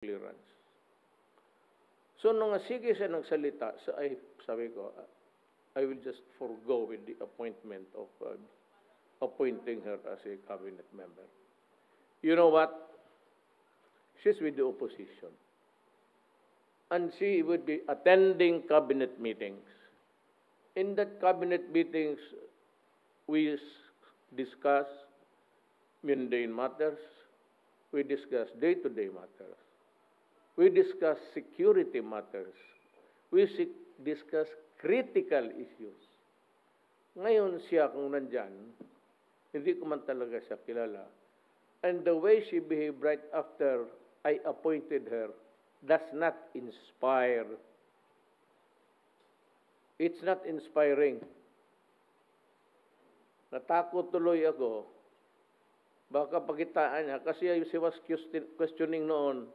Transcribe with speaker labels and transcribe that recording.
Speaker 1: clearance. So nung sige siya nagsalita, sabi ko, I will just forgo with the appointment of appointing her as a cabinet member. You know what? She's with the opposition. And she would be attending cabinet meetings. In that cabinet meetings, we discuss mundane matters. We discuss day-to-day matters. We discuss security matters. We discuss critical issues. Ngayon siya kung nandyan, hindi ko man talaga siya kilala. And the way she behaved right after I appointed her does not inspire. It's not inspiring. Natakot tuloy ako. Baka pakitaan niya kasi she was questioning noon